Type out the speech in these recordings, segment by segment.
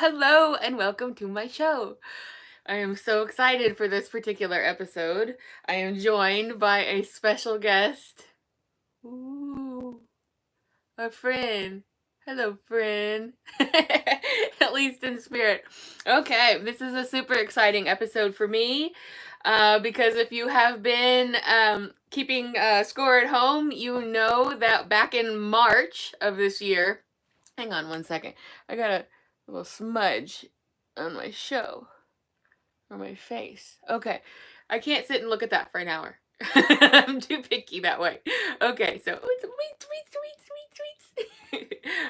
hello, and welcome to my show. I am so excited for this particular episode. I am joined by a special guest. Ooh, a friend. Hello, friend. At least in spirit. Okay, this is a super exciting episode for me. Because if you have been keeping score at home, you know that back in March of this year, hang on one second. I got a little smudge on my show. Or my face. Okay. I can't sit and look at that for an hour. I'm too picky that way. Okay, so sweet.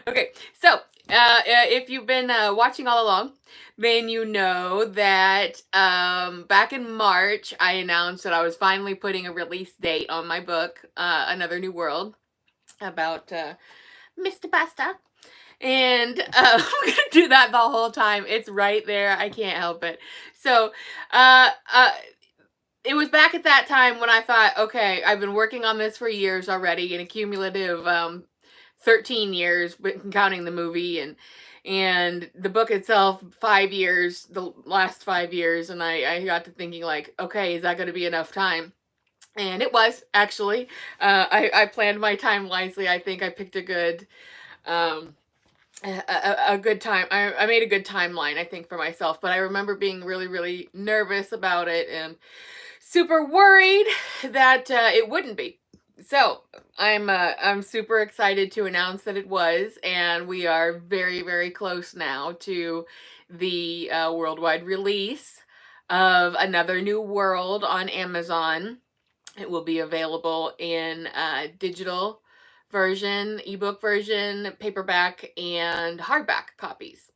Okay, so if you've been watching all along, then you know that back in March I announced that I was finally putting a release date on my book, Another New World, about Mr. Pasta. And I'm gonna do that the whole time. It's right there. I can't help it. So, it was back at that time when I thought, okay, I've been working on this for years already, in a cumulative 13 years, counting the movie and the book itself, 5 years, the last 5 years, and I got to thinking like, okay, is that going to be enough time? And it was actually. I planned my time wisely. I think I picked a good. Um, a good time. I made a good timeline, I think, for myself, but I remember being really, really nervous about it and super worried that it wouldn't be. So I'm super excited to announce that it was, and we are very, very close now to the worldwide release of Another New World on Amazon. It will be available in digital version, ebook version, paperback, and hardback copies.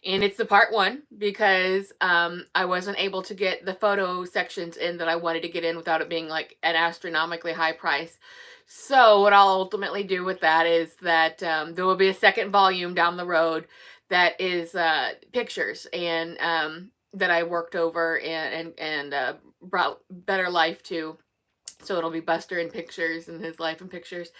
And it's the part one because I wasn't able to get the photo sections in that I wanted to get in without it being like an astronomically high price. So what I'll ultimately do with that is that there will be a second volume down the road that is pictures and that I worked over and brought better life to. So it'll be Buster in pictures and his life in pictures,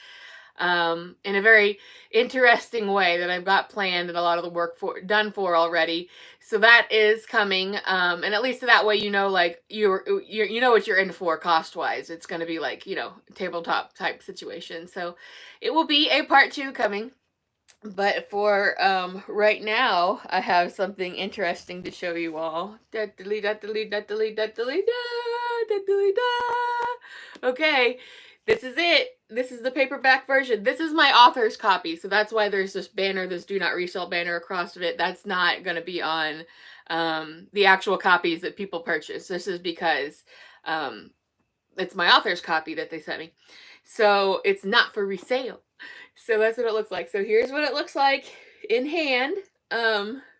in a very interesting way that I've got planned and a lot of the work done for already. So that is coming, and at least that way you know, like you know what you're in for cost wise. It's going to be like, tabletop type situation. So it will be a part two coming. But for right now, I have something interesting to show you all. Okay, this is it. This is the paperback version. This is my author's copy, so that's why there's this banner, this do not resell banner across of it. That's not going to be on the actual copies that people purchase. This is because it's my author's copy that they sent me. So it's not for resale. So that's what it looks like. So here's what it looks like in hand.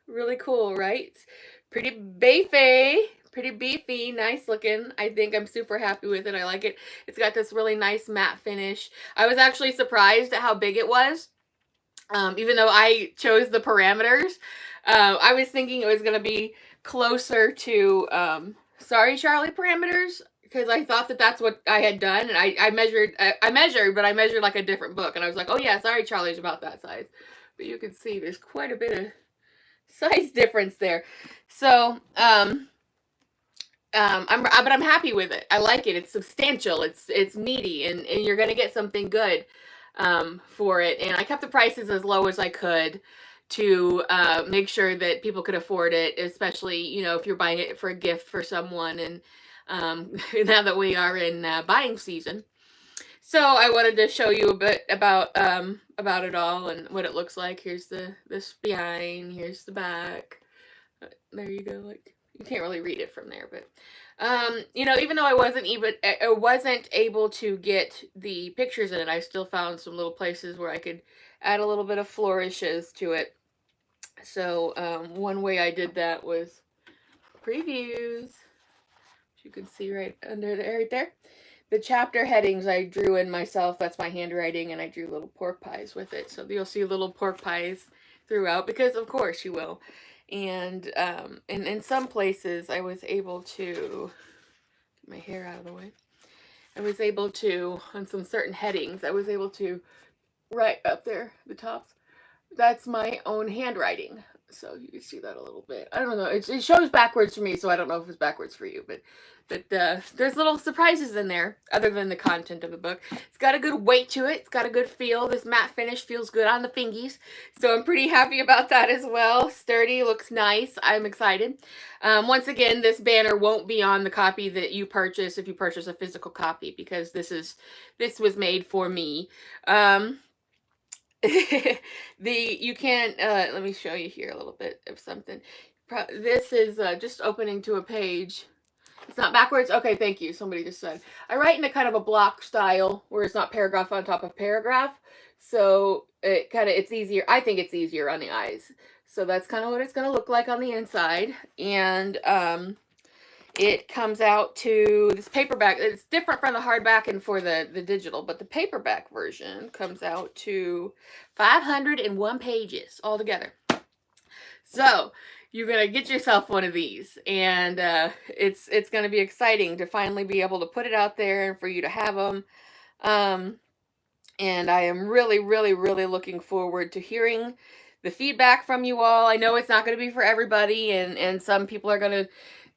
Really cool, right? Pretty beefy, nice looking. I think I'm super happy with it. I like it. It's got this really nice matte finish. I was actually surprised at how big it was. Even though I chose the parameters, I was thinking it was going to be closer to Sorry Charlie parameters, because I thought that that's what I had done, and I measured, but I measured like a different book, and I was like, oh yeah, Sorry Charlie's about that size. But you can see there's quite a bit of size difference there. So, but I'm happy with it. I like it. It's substantial. It's meaty, and you're gonna get something good for it. And I kept the prices as low as I could to make sure that people could afford it, especially if you're buying it for a gift for someone. And now that we are in buying season, so I wanted to show you a bit about it all and what it looks like. Here's the spine. Here's the back. There you go. Like, you can't really read it from there, but even though I wasn't able to get the pictures in it, I still found some little places where I could add a little bit of flourishes to it. So one way I did that was previews. You can see right under there, right there. The chapter headings I drew in myself. That's my handwriting, and I drew little pork pies with it. So you'll see little pork pies throughout, because of course you will. And in some places I was able to get my hair out of the way. I was able to, on some certain headings, I was able to write up there, the tops. That's my own handwriting. So you can see that a little bit. I don't know. It shows backwards for me, so I don't know if it's backwards for you. But there's little surprises in there, other than the content of the book. It's got a good weight to it. It's got a good feel. This matte finish feels good on the fingies. So I'm pretty happy about that as well. Sturdy, looks nice. I'm excited. Once again, this banner won't be on the copy that you purchase if you purchase a physical copy, because this was made for me. You can't, let me show you here a little bit of something. This is just opening to a page. It's not backwards. Okay, thank you. Somebody just said. I write in a kind of a block style where it's not paragraph on top of paragraph. So it's easier. I think it's easier on the eyes. So that's kind of what it's going to look like on the inside. And it comes out to this paperback. It's different from the hardback and for the digital, but the paperback version comes out to 501 pages altogether. So you're going to get yourself one of these, and it's going to be exciting to finally be able to put it out there and for you to have them. And I am really, really, really looking forward to hearing the feedback from you all. I know it's not going to be for everybody, and some people are going to,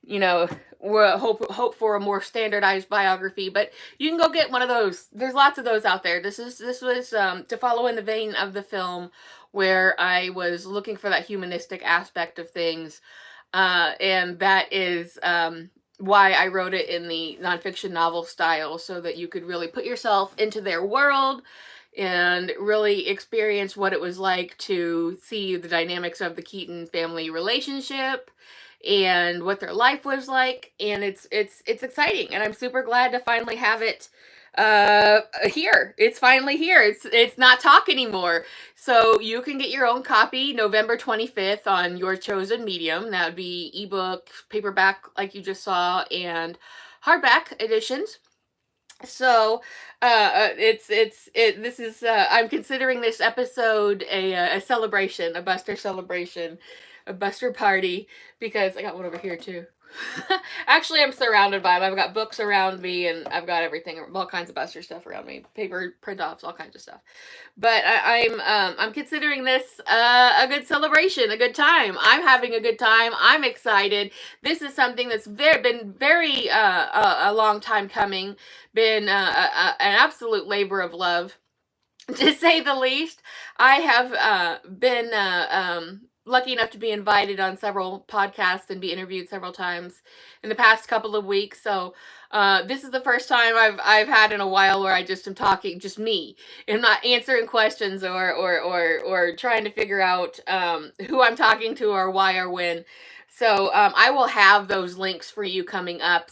you know, hope for a more standardized biography, but you can go get one of those. There's lots of those out there. This was to follow in the vein of the film, where I was looking for that humanistic aspect of things, and that is why I wrote it in the nonfiction novel style, so that you could really put yourself into their world and really experience what it was like to see the dynamics of the Keaton family relationship and what their life was like. And it's exciting, and I'm super glad to finally have it here. It's finally here. It's not talk anymore. So you can get your own copy November 25th on your chosen medium. That would be ebook, paperback like you just saw, and hardback editions. So this is I'm considering this episode a celebration, a Buster celebration, a Buster party, because I got one over here too. Actually, I'm surrounded by them. I've got books around me, and I've got everything, all kinds of Buster stuff around me, paper print-offs, all kinds of stuff. But I'm considering this a good celebration, a good time. I'm having a good time. I'm excited. This is something that's been very a long time coming. Been an absolute labor of love, to say the least. I have been lucky enough to be invited on several podcasts and be interviewed several times in the past couple of weeks. So this is the first time I've had in a while where I just am talking, just me, and not answering questions or trying to figure out who I'm talking to or why or when. So I will have those links for you coming up.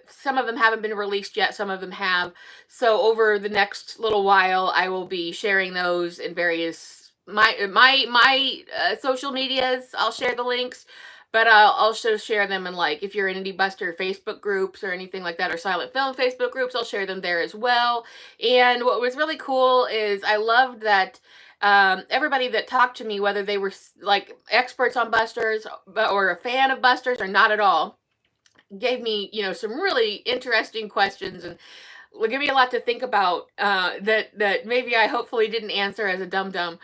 Some of them haven't been released yet. Some of them have. So over the next little while, I will be sharing those in various my social medias. I'll share the links, but I'll also share them in, like, if you're in Indie Buster Facebook groups or anything like that, or Silent Film Facebook groups, I'll share them there as well. And what was really cool is I loved that everybody that talked to me, whether they were like experts on Busters or a fan of Busters or not at all, gave me, some really interesting questions, and will give me a lot to think about that maybe I hopefully didn't answer as a dum-dum.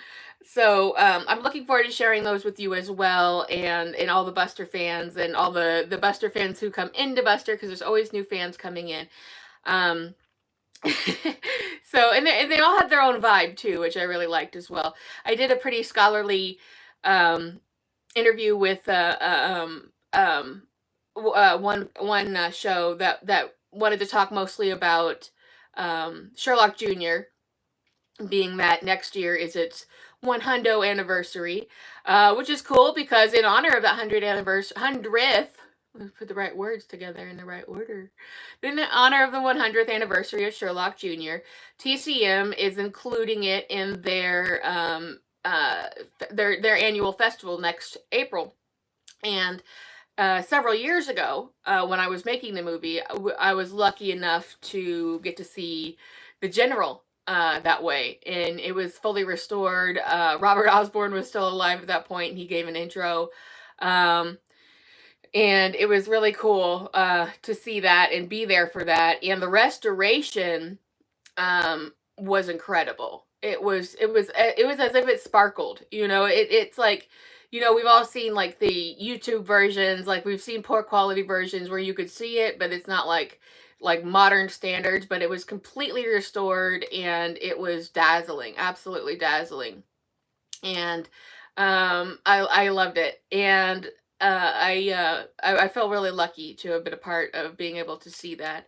So I'm looking forward to sharing those with you as well, and all the Buster fans, and all the Buster fans who come into Buster, because there's always new fans coming in. So, and they all had their own vibe too, which I really liked as well. I did a pretty scholarly interview with one show that wanted to talk mostly about Sherlock Jr., being that next year is its 100th anniversary, which is cool, because in honor of that 100th, let's put the right words together in the right order. In honor of the 100th anniversary of Sherlock Jr., TCM is including it in their annual festival next April. And several years ago, when I was making the movie, I was lucky enough to get to see the General that way, and it was fully restored. Robert Osborne was still alive at that point, and he gave an intro. And it was really cool to see that and be there for that. And the restoration was incredible. It was as if it sparkled. It's like we've all seen like the YouTube versions, like we've seen poor quality versions where you could see it, but it's not like modern standards, but it was completely restored and it was dazzling, absolutely dazzling. And I loved it. And I felt really lucky to have been a part of being able to see that.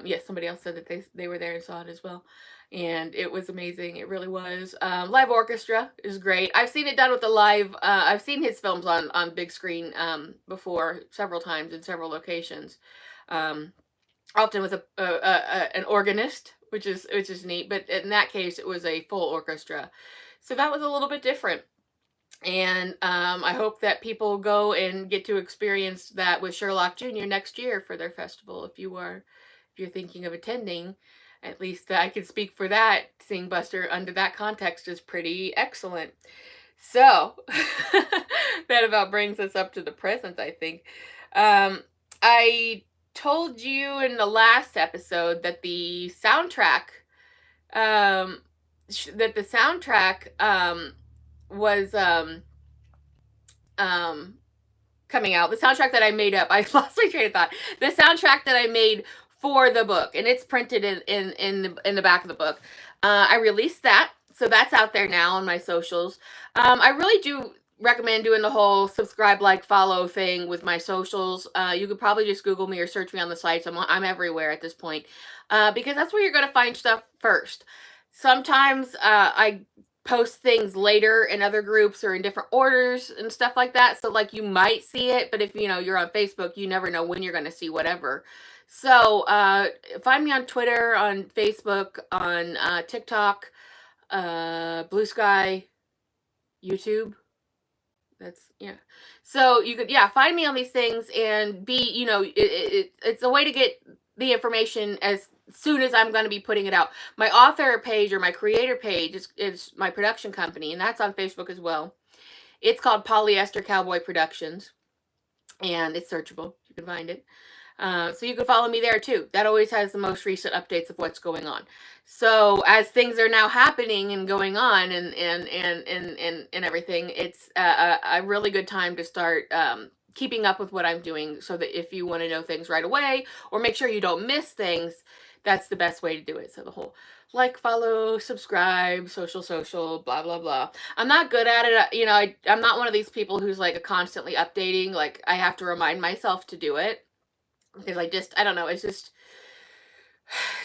Yes, somebody else said that they were there and saw it as well, and it was amazing. It really was. Live orchestra is great. I've seen it done with the live. I've seen his films on big screen before several times in several locations. Um, Often with an organist, which is neat. But in that case, it was a full orchestra, so that was a little bit different. And I hope that people go and get to experience that with Sherlock Jr. next year for their festival. If you're thinking of attending, at least I can speak for that. Seeing Buster under that context is pretty excellent. So that about brings us up to the present, I think. I told you in the last episode that the soundtrack, um, was um coming out. The soundtrack that I made up. I lost my train of thought. The soundtrack that I made for the book, and it's printed in the back of the book. I released that, so that's out there now on my socials. I really do recommend doing the whole subscribe, like, follow thing with my socials. You could probably just Google me or search me on the sites. I'm everywhere at this point, because that's where you're going to find stuff first. Sometimes I post things later in other groups or in different orders and stuff like that. So like you might see it, but if you're on Facebook, you never know when you're going to see whatever. So find me on Twitter, on Facebook, on TikTok, Blue Sky, YouTube. That's, yeah. So you could, yeah, find me on these things and it's a way to get the information as soon as I'm going to be putting it out. My author page or my creator page is my production company, and that's on Facebook as well. It's called Polyester Cowboy Productions, and it's searchable. You can find it. So you can follow me there too. That always has the most recent updates of what's going on. So as things are now happening and going on and everything, it's a really good time to start keeping up with what I'm doing, so that if you want to know things right away or make sure you don't miss things, that's the best way to do it. So the whole like, follow, subscribe, social, blah, blah, blah. I'm not good at it. I'm not one of these people who's like constantly updating. Like, I have to remind myself to do it, because I don't know, it's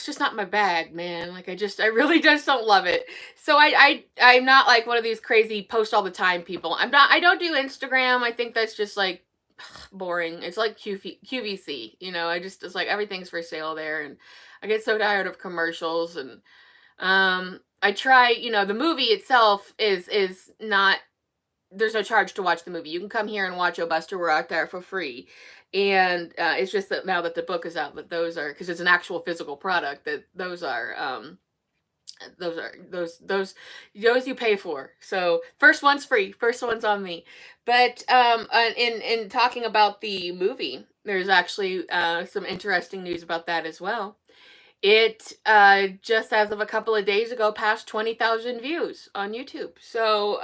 just not my bag, man. Like, I really just don't love it. So I'm not like one of these crazy post all the time people. I don't do Instagram. I think that's just like boring. It's like QVC, it's like everything's for sale there, and I get so tired of commercials. And I try, the movie itself is not, there's no charge to watch the movie. You can come here and watch O Buster. We're out there for free. And it's just that now that the book is out, that those are, because it's an actual physical product, that those you pay for. So first one's free. First one's on me. But in talking about the movie, there's actually some interesting news about that as well. It just as of a couple of days ago passed 20,000 views on YouTube. So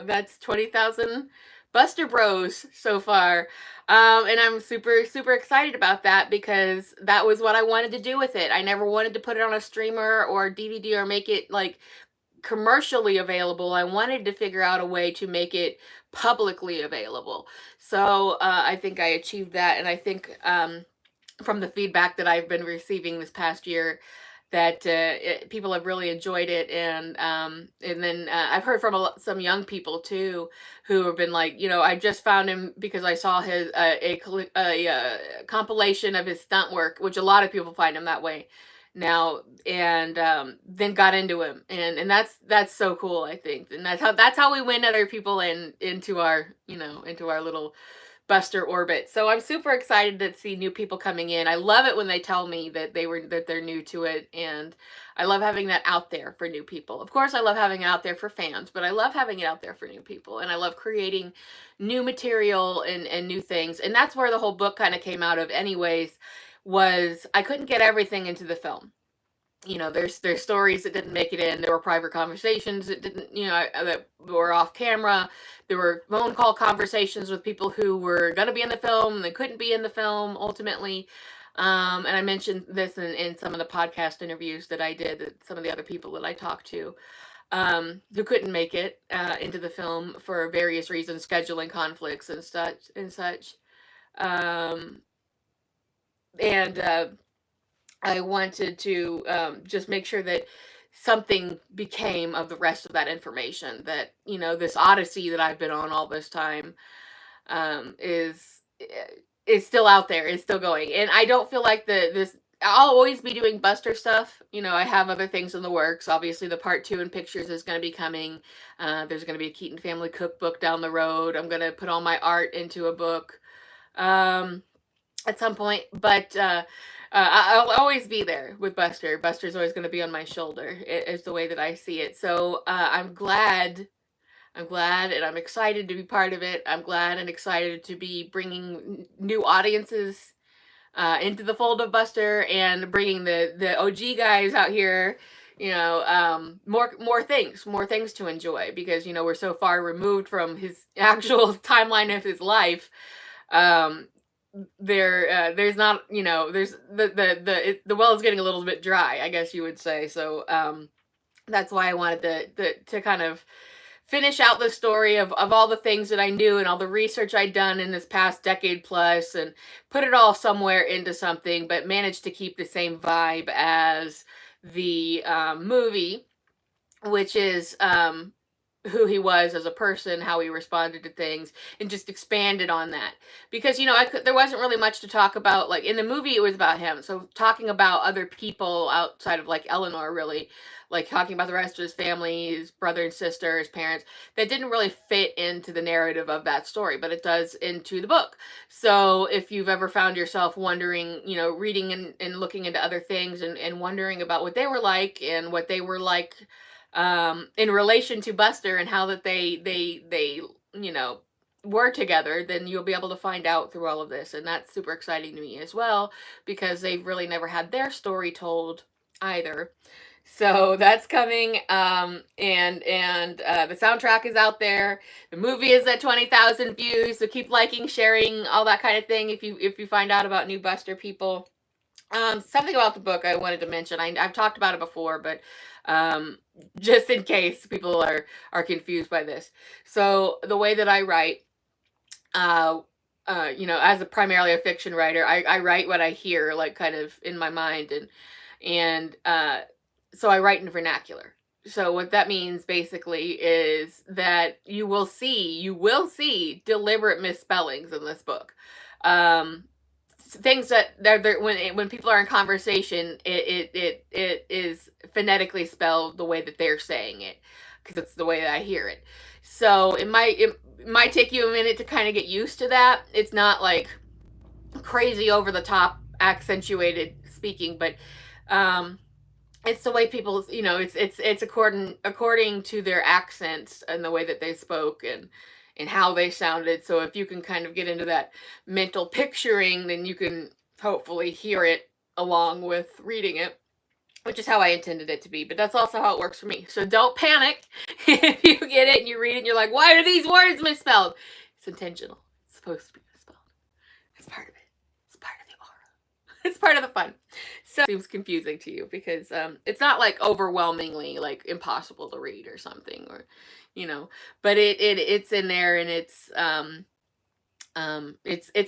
that's 20,000 Buster Bros so far. And I'm super, super excited about that, because that was what I wanted to do with it. I never wanted to put it on a streamer or DVD or make it like commercially available. I wanted to figure out a way to make it publicly available. So I think I achieved that. And I think from the feedback that I've been receiving this past year, that people have really enjoyed it. And then I've heard from some young people too, who have been like, I just found him because I saw his a compilation of his stunt work, which a lot of people find him that way now, and then got into him, and that's so cool, I think. And that's how we win other people into our little Buster orbit. So I'm super excited to see new people coming in. I love it when they tell me that they're new to it, and I love having that out there for new people. Of course, I love having it out there for fans, but I love having it out there for new people, and I love creating new material and new things. And that's where the whole book kind of came out of anyways, was I couldn't get everything into the film. there's stories that didn't make it in. There were private conversations that didn't, that were off camera. There were phone call conversations with people who were going to be in the film and they couldn't be in the film ultimately. And I mentioned this in some of the podcast interviews that I did, that some of the other people that I talked to, who couldn't make it into the film for various reasons, scheduling conflicts and such. Um, and I wanted to just make sure that something became of the rest of that information. That this odyssey that I've been on all this time is still out there, is still going, and I don't feel like this. I'll always be doing Buster stuff. I have other things in the works. Obviously, the part 2 in pictures is going to be coming. There's going to be a Keaton family cookbook down the road. I'm going to put all my art into a book. At some point, but I'll always be there with Buster. Buster's always going to be on my shoulder, is the way that I see it. So I'm glad, and I'm excited to be part of it. I'm glad and excited to be bringing new audiences into the fold of Buster, and bringing the OG guys out here. More things to enjoy, because we're so far removed from his actual timeline of his life. There's not, there's the well is getting a little bit dry, I guess you would say. So that's why I wanted to kind of finish out the story of all the things that I knew and all the research I'd done in this past decade plus, and put it all somewhere into something, but manage to keep the same vibe as the movie, which is who he was as a person, how he responded to things, and just expanded on that. Because there wasn't really much to talk about. Like in the movie, it was about him. So talking about other people outside of like Eleanor, really, like talking about the rest of his family, his brother and sister, his parents, that didn't really fit into the narrative of that story, but it does into the book. So if you've ever found yourself wondering, reading and looking into other things, and wondering about what they were like, and what they were like in relation to Buster, and how that they were together, then you'll be able to find out through all of this. And that's super exciting to me as well, because they've really never had their story told either. So that's coming. And the soundtrack is out there. The movie is at 20,000 views. So keep liking, sharing, all that kind of thing if you find out about new Buster people. Something about the book I wanted to mention. I've talked about it before, but just in case people are confused by this. So the way that I write, as primarily a fiction writer, I write what I hear, like kind of in my mind, and so I write in vernacular. So what that means basically is that you will see deliberate misspellings in this book. Things that when people are in conversation, it is phonetically spelled the way that they're saying it, because it's the way that I hear it. So it might take you a minute to kind of get used to that. It's not like crazy over the top accentuated speaking, but it's the way people, it's according to their accents and the way that they spoke, and how they sounded. So if you can kind of get into that mental picturing, then you can hopefully hear it along with reading it, which is how I intended it to be. But that's also how it works for me. So don't panic if you get it and you read it and you're like, why are these words misspelled? It's intentional. It's supposed to be misspelled. It's part of it. It's part of the aura. It's part of the fun. So it seems confusing to you, because it's not like overwhelmingly like impossible to read or something, or but it's in there, and it's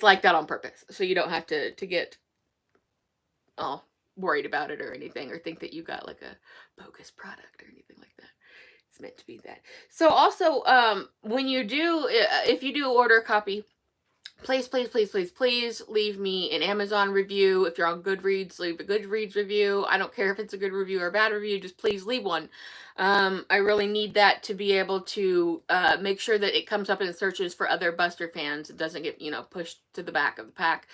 like that on purpose, so you don't have to get all worried about it or anything, or think that you got like a bogus product or anything like that. It's meant to be that. So also, when you do, if you do order a copy, please leave me an Amazon review. If you're on Goodreads, leave a Goodreads review. I don't care if it's a good review or a bad review, just please leave one. I really need that to be able to make sure that it comes up in searches for other Buster fans. It doesn't get, pushed to the back of the pack,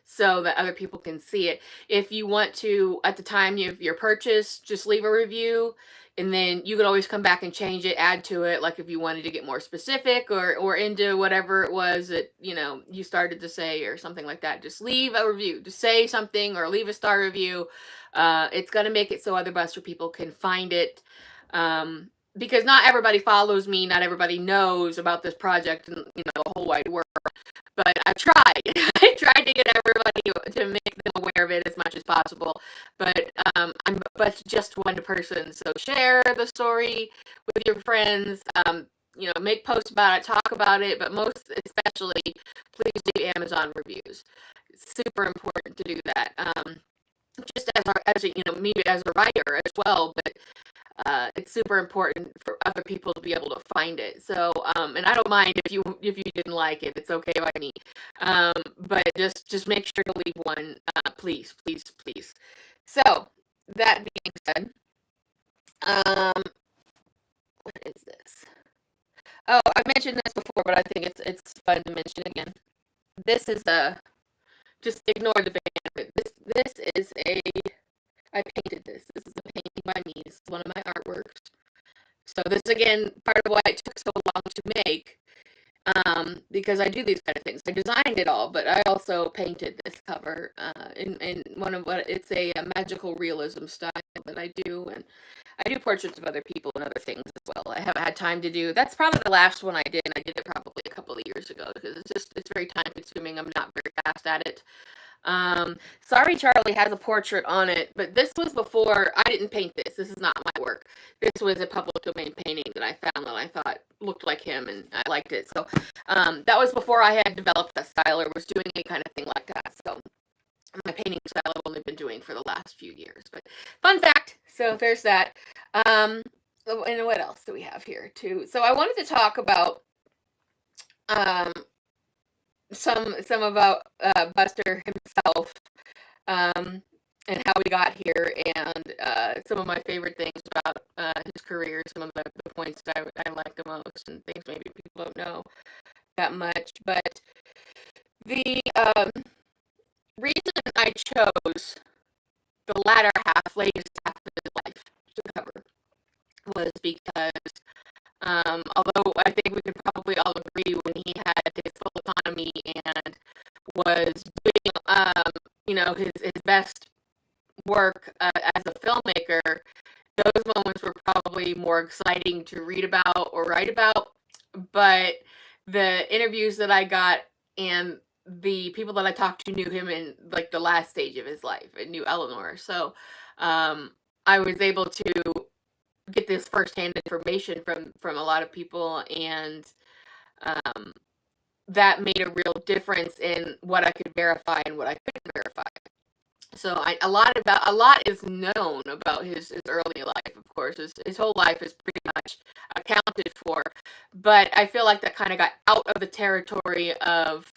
so that other people can see it. If you want to, at the time of your purchase, just leave a review. and then you could always come back and change it, add to it, like if you wanted to get more specific or into whatever it was that you started to say or something like that. Just leave a review, just say something or leave a star review. It's going to make it so other Buster people can find it, because not everybody follows me, not everybody knows about this project and the whole wide world. But I tried. I tried to get everybody to make them aware of it as much as possible. But I'm but just one person. So share the story with your friends. Make posts about it, talk about it. But most especially, please do Amazon reviews. It's super important to do that. Just me as a writer as well, but it's super important for other people to be able to find it. So, and I don't mind if you didn't like it. It's okay by me. But just make sure to leave one, please, please, please. So that being said, what is this? Oh, I mentioned this before, but I think it's fun to mention again. This is just ignore the band. This is I painted this. This is a painting by me. This is one of my artworks. So this is, again, part of why it took so long to make, because I do these kind of things. I designed it all, but I also painted this cover in it's a magical realism style that I do, and I do portraits of other people and other things as well. I haven't had time to do. That's probably the last one I did, and I did it probably a couple of years ago because it's very time consuming. I'm not very fast at it. Sorry Charlie has a portrait on it, but this was before I didn't paint this. This is not my work. This was a public domain painting that I found that I thought looked like him and I liked it. So, that was before I had developed that style or was doing any kind of thing like that. So, my painting style I've only been doing for the last few years. But fun fact. So there's that. And what else do we have here too? So I wanted to talk about some about Buster himself, and how he got here, and some of my favorite things about his career, some of the points that I like the most, and things maybe people don't know that much. But the reason I chose the latest half of his life to cover was because, although I think we could probably all agree when he had his full autonomy and was doing, his best work as a filmmaker, those moments were probably more exciting to read about or write about. But the interviews that I got and the people that I talked to knew him in like the last stage of his life and knew Eleanor. So I was able to get this firsthand information from a lot of people, and that made a real difference in what I could verify and what I couldn't verify. So a lot is known about his early life. Of course, his whole life is pretty much accounted for, but I feel like that kind of got out of the territory of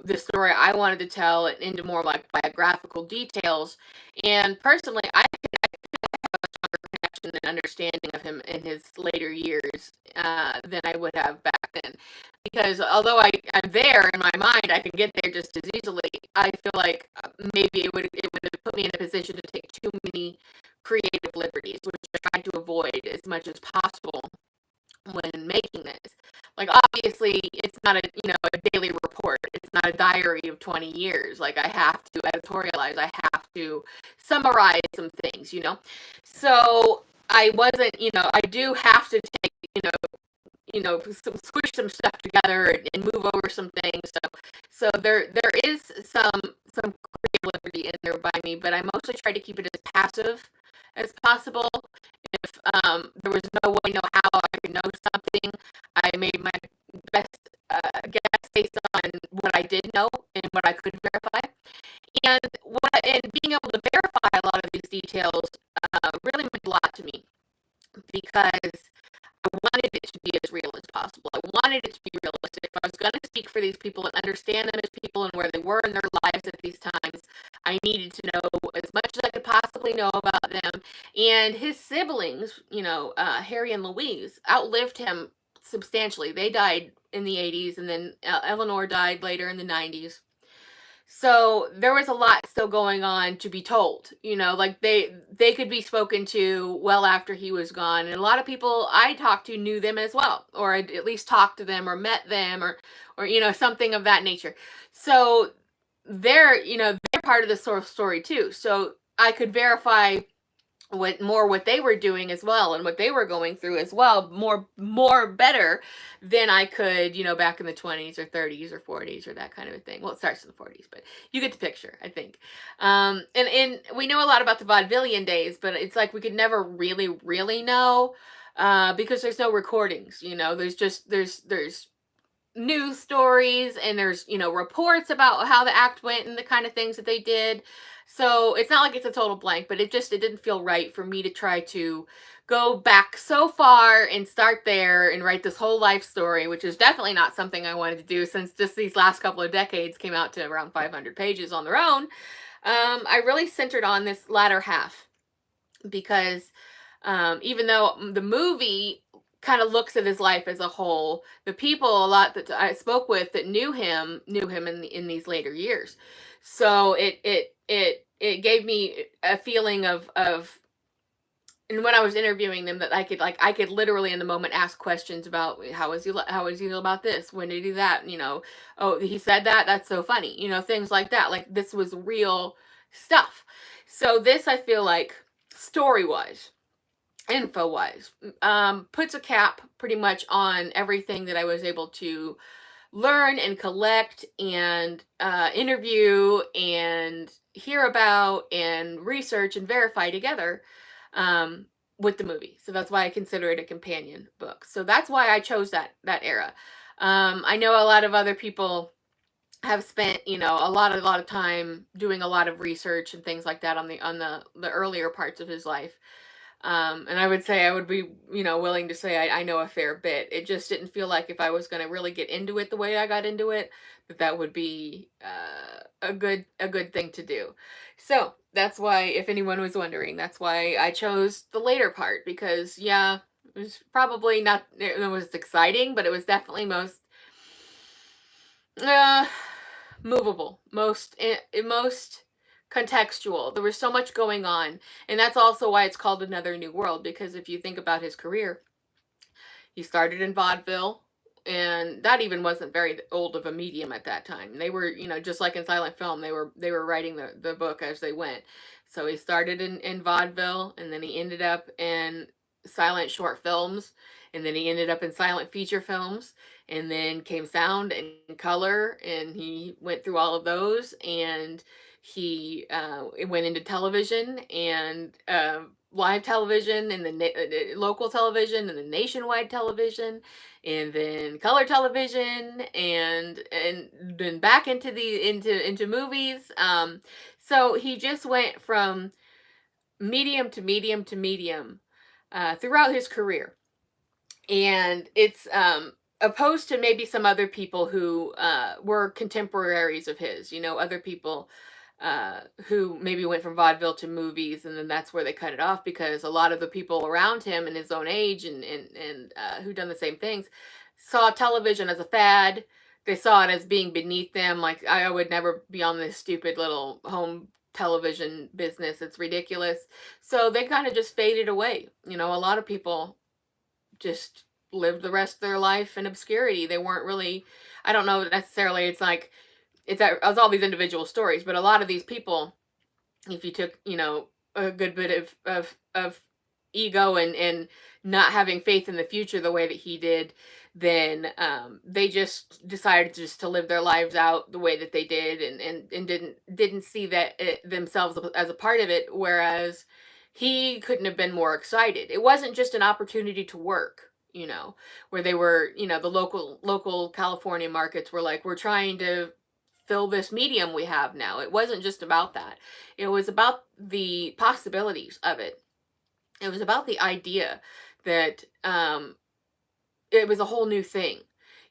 the story I wanted to tell and into more like biographical details. And personally, I connection and understanding of him in his later years than I would have back then. Because although I'm there in my mind, I can get there just as easily. I feel like maybe it would have put me in a position to take too many creative liberties, which I tried to avoid as much as possible when making this. Like, obviously, it's not a daily report. It's not a diary of 20 years. Like, I have to editorialize. I have to summarize some things. So I wasn't. I do have to take. Squish some stuff together and move over some things. So there is some creative liberty in there by me, but I mostly try to keep it as passive as possible. If there was no way, no how I could know something, I made my best guess based on what I did know and what I could verify. And being able to verify a lot of these details really meant a lot to me, because I wanted it to be as real as possible. I wanted it to be realistic. If I was going to speak for these people and understand them as people and where they were in their lives at these times, I needed to know as much as I could possibly know about them. And his siblings, Harry and Louise, outlived him substantially. They died in the 80s, and then Eleanor died later in the 90s. So there was a lot still going on to be told, like they could be spoken to well after he was gone. And a lot of people I talked to knew them as well, or at least talked to them or met them, or something of that nature. So they're part of the source story too. So I could verify what they were doing as well, and what they were going through as well, more better than I could, back in the 20s or 30s or 40s or that kind of a thing. Well, it starts in the 40s, but you get the picture, I think. And we know a lot about the vaudevillian days, but it's like we could never really know, because there's no recordings. There's news stories, and there's reports about how the act went and the kind of things that they did. So it's not like it's a total blank, but it didn't feel right for me to try to go back so far and start there and write this whole life story, which is definitely not something I wanted to do, since just these last couple of decades came out to around 500 pages on their own. I really centered on this latter half, because even though the movie kind of looks at his life as a whole, the people a lot that I spoke with that knew him in these later years. So it gave me a feeling of and when I was interviewing them, that I could literally in the moment ask questions about how is he about this, when did he do that, oh, he said that, that's so funny, things like that. Like, this was real stuff. So this, I feel like, story wise, info wise, puts a cap pretty much on everything that I was able to learn and collect and interview and hear about and research and verify together, with the movie. So that's why I consider it a companion book. So that's why I chose that era. I know a lot of other people have spent, a lot of time doing a lot of research and things like that on the earlier parts of his life. And I would say I would be, willing to say I know a fair bit. It just didn't feel like, if I was going to really get into it the way I got into it, that would be a good thing to do. So that's why, if anyone was wondering, that's why I chose the later part, because yeah, it was probably not it was exciting, but it was definitely most uh, movable, most contextual. There was so much going on, and that's also why it's called Another New World. Because if you think about his career, he started in vaudeville, and that even wasn't very old of a medium at that time. They were, just like in silent film, they were writing the book as they went. So he started in vaudeville, and then he ended up in silent short films, and then he ended up in silent feature films, and then came sound and color, and he went through all of those, and he went into television, and live television, and the local television, and the nationwide television, and then color television, and then back into movies. So he just went from medium to medium to medium throughout his career. And it's opposed to maybe some other people who were contemporaries of his, other people who maybe went from vaudeville to movies, and then that's where they cut it off, because a lot of the people around him in his own age, and who done the same things, saw television as a fad. They saw it as being beneath them. Like, I would never be on this stupid little home television business. It's ridiculous. So they kind of just faded away. A lot of people just lived the rest of their life in obscurity. They weren't really, I don't know necessarily, it's all these individual stories, but a lot of these people, if you took, a good bit of ego and not having faith in the future the way that he did, then they just decided just to live their lives out the way that they did, and didn't see that themselves as a part of it. Whereas he couldn't have been more excited. It wasn't just an opportunity to work, where they were, the local California markets were like, we're trying to fill this medium we have now. It wasn't just about that. It was about the possibilities of it. It was about the idea that it was a whole new thing.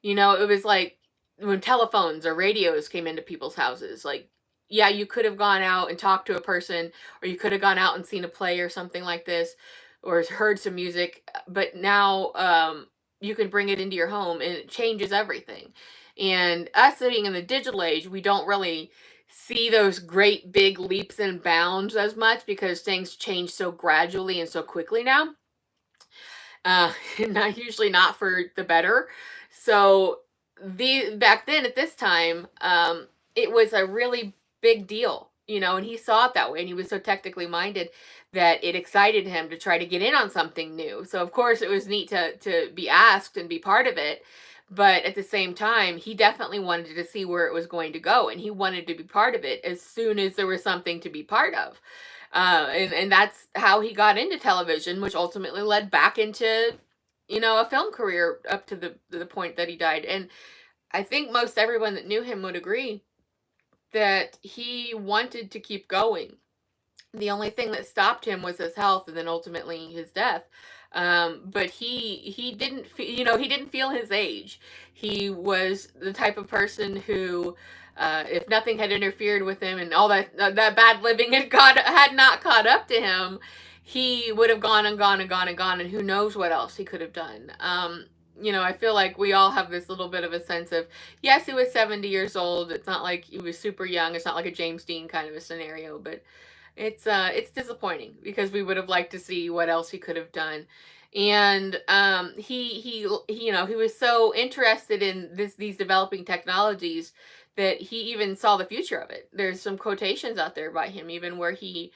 It was like when telephones or radios came into people's houses. Like, yeah, you could have gone out and talked to a person, or you could have gone out and seen a play or something like this, or heard some music, but now you can bring it into your home, and it changes everything. And us living in the digital age, we don't really see those great big leaps and bounds as much because things change so gradually and so quickly now. uh, not usually not for the better. So the back then at this time, it was a really big deal, you know, and he saw it that way, and he was so technically minded that it excited him to try to get in on something new. So of course it was neat to be asked and be part of it. But at the same time, he definitely wanted to see where it was going to go, and he wanted to be part of it as soon as there was something to be part of. And that's how he got into television, which ultimately led back into, you know, a film career up to the point that he died. And I think most everyone that knew him would agree that he wanted to keep going. The only thing that stopped him was his health, and then ultimately his death. But he didn't you know, he didn't feel his age. He was the type of person who, if nothing had interfered with him and all that bad living had not caught up to him, he would have gone and gone and gone and gone, and who knows what else he could have done. You know, I feel like we all have this little bit of a sense of, yes, he was 70 years old. It's not like he was super young. It's not like a James Dean kind of a scenario, but it's disappointing because we would have liked to see what else he could have done. And he you know, he was so interested in these developing technologies that he even saw the future of it. There's some quotations out there by him even where he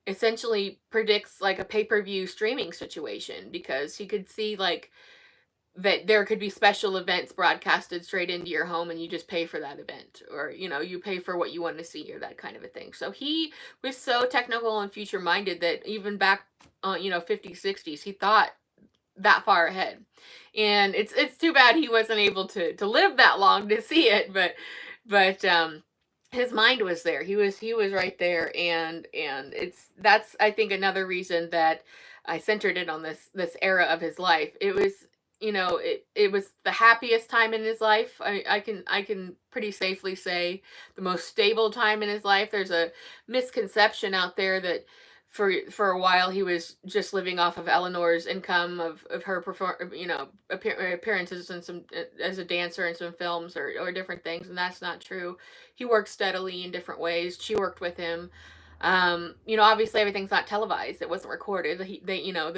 essentially predicts like a pay-per-view streaming situation, because he could see like that there could be special events broadcasted straight into your home, and you just pay for that event, or you know, you pay for what you want to see, or that kind of a thing. So he was so technical and future minded that even back, you know, 50s 60s, he thought that far ahead. And it's too bad he wasn't able to live that long to see it, but his mind was there. He was right there. And that's, I think, another reason that I centered it on this era of his life. It was, you know, it was the happiest time in his life. I can pretty safely say the most stable time in his life. There's a misconception out there that for a while he was just living off of Eleanor's income of her appearances and some as a dancer in some films or different things, and that's not true. He worked steadily in different ways. She worked with him. You know, obviously everything's not televised. It wasn't recorded. They you know,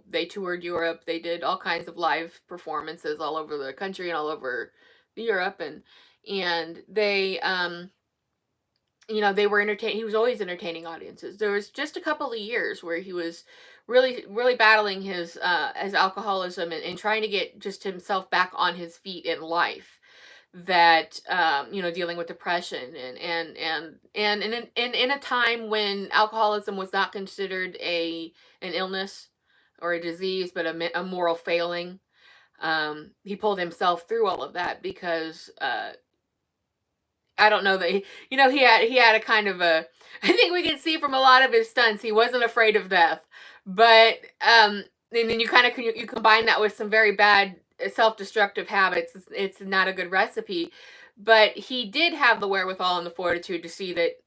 they toured Europe. They did all kinds of live performances all over the country and all over Europe, and they you know, they were entertaining. He was always entertaining audiences. There was just a couple of years where he was really battling his alcoholism, and trying to get just himself back on his feet in life. That you know, dealing with depression, and in a time when alcoholism was not considered an illness or a disease, but a moral failing. He pulled himself through all of that because I don't know that you know, he had a kind of a, I think we can see from a lot of his stunts he wasn't afraid of death. But and then you kind of you combine that with some very bad self-destructive habits. It's not a good recipe. But he did have the wherewithal and the fortitude to see that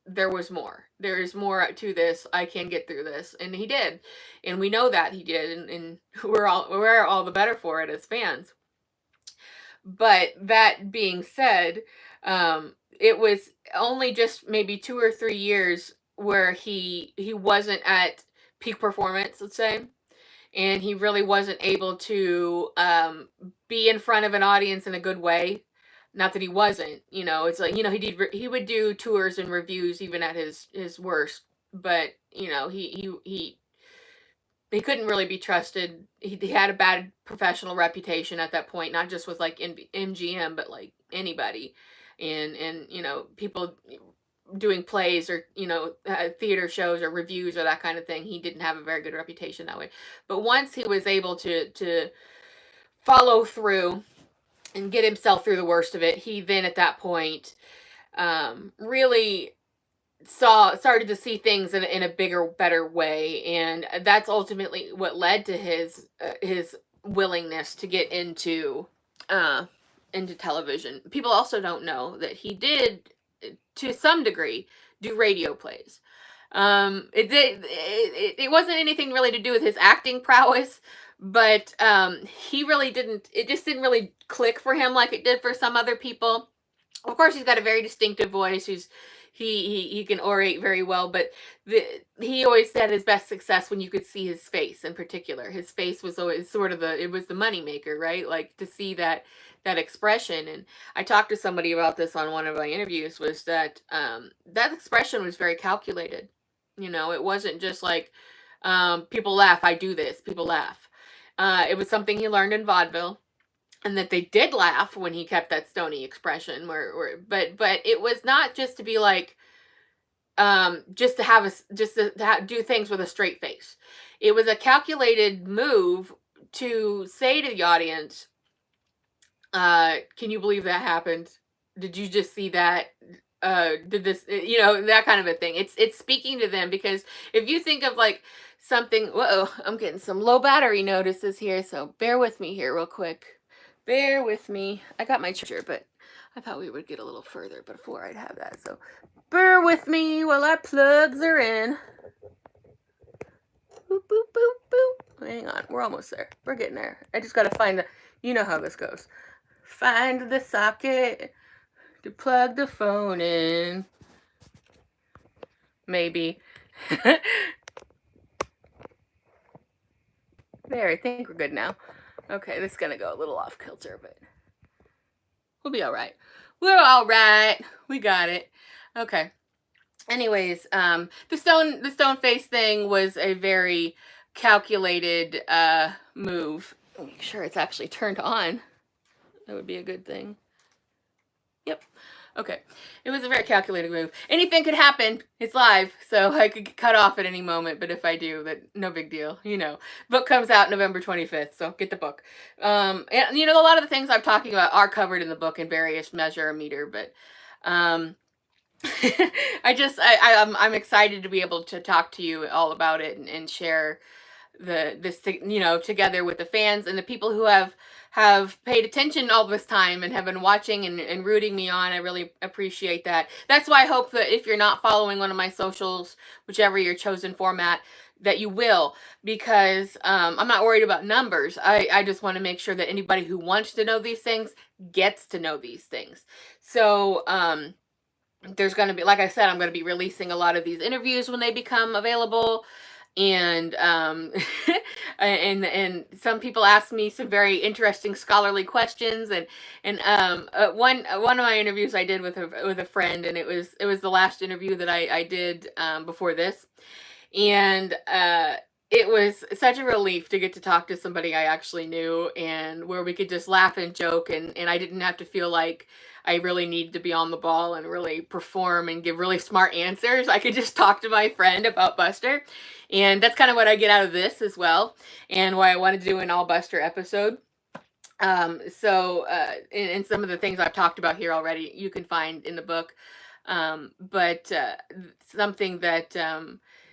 there was more. There is more to this. I can get through this, and he did. And we know that he did, and we're all the better for it as fans. But that being said, it was only just maybe 2 or 3 years where he wasn't at peak performance, let's say, and he really wasn't able to be in front of an audience in a good way. Not that he wasn't, you know. It's like, you know, he would do tours and reviews even at his worst, but you know, he couldn't really be trusted. He had a bad professional reputation at that point, not just with like MGM, but like anybody, and you know, people doing plays or, you know, theater shows or reviews or that kind of thing. He didn't have a very good reputation that way. But once he was able to follow through and get himself through the worst of it, he then at that point really started to see things in a bigger, better way, and that's ultimately what led to his willingness to get into television. People also don't know that he did, to some degree, do radio plays. It wasn't anything really to do with his acting prowess, but he really didn't. It just didn't really click for him like it did for some other people. Of course, he's got a very distinctive voice. He can orate very well, but he always had his best success when you could see his face. In particular, his face was always sort of it was the money maker, right? Like, to see that expression. And I talked to somebody about this on one of my interviews. Was that that expression was very calculated. It wasn't just like, people laugh, I do this, people laugh. It was something he learned in vaudeville, and that they did laugh when he kept that stony expression, but it was not just to be like, just to do things with a straight face. It was a calculated move to say to the audience, can you believe that happened? Did you just see that? Did this, that kind of a thing. It's speaking to them, because if you think of like something, whoa, I'm getting some low battery notices here, so bear with me here real quick. Bear with me. I got my charger, but I thought we would get a little further before I'd have that. So bear with me while our plugs are in. Boop, boop, boop, boop. Hang on. We're almost there. We're getting there. I just got to find you know how this goes. Find the socket to plug the phone in. Maybe. There, I think we're good now. Okay, this is going to go a little off kilter, but we'll be all right. We're all right. We got it. Okay. Anyways, the stone face thing was a very calculated move. Make sure it's actually turned on. That would be a good thing. Yep. Okay. It was a very calculated move. Anything could happen. It's live, so I could get cut off at any moment, but if I do, that no big deal. Book comes out November 25th, so get the book. And a lot of the things I'm talking about are covered in the book in various measure or meter, but I'm excited to be able to talk to you all about it and share this together with the fans and the people who have paid attention all this time and have been watching and rooting me on. I really appreciate that. That's why I hope that if you're not following one of my socials, whichever your chosen format, that you will, because I'm not worried about numbers. I just want to make sure that anybody who wants to know these things gets to know these things. So there's going to be, like I said, I'm going to be releasing a lot of these interviews when they become available. And and some people ask me some very interesting scholarly questions, and one of my interviews I did with a friend, and it was the last interview that I did before this, and it was such a relief to get to talk to somebody I actually knew, and where we could just laugh and joke, and I didn't have to feel like I really needed to be on the ball and really perform and give really smart answers. I could just talk to my friend about Buster. And that's kind of what I get out of this as well, and why I wanted to do an all Buster episode. So and some of the things I've talked about here already, you can find in the book. But something that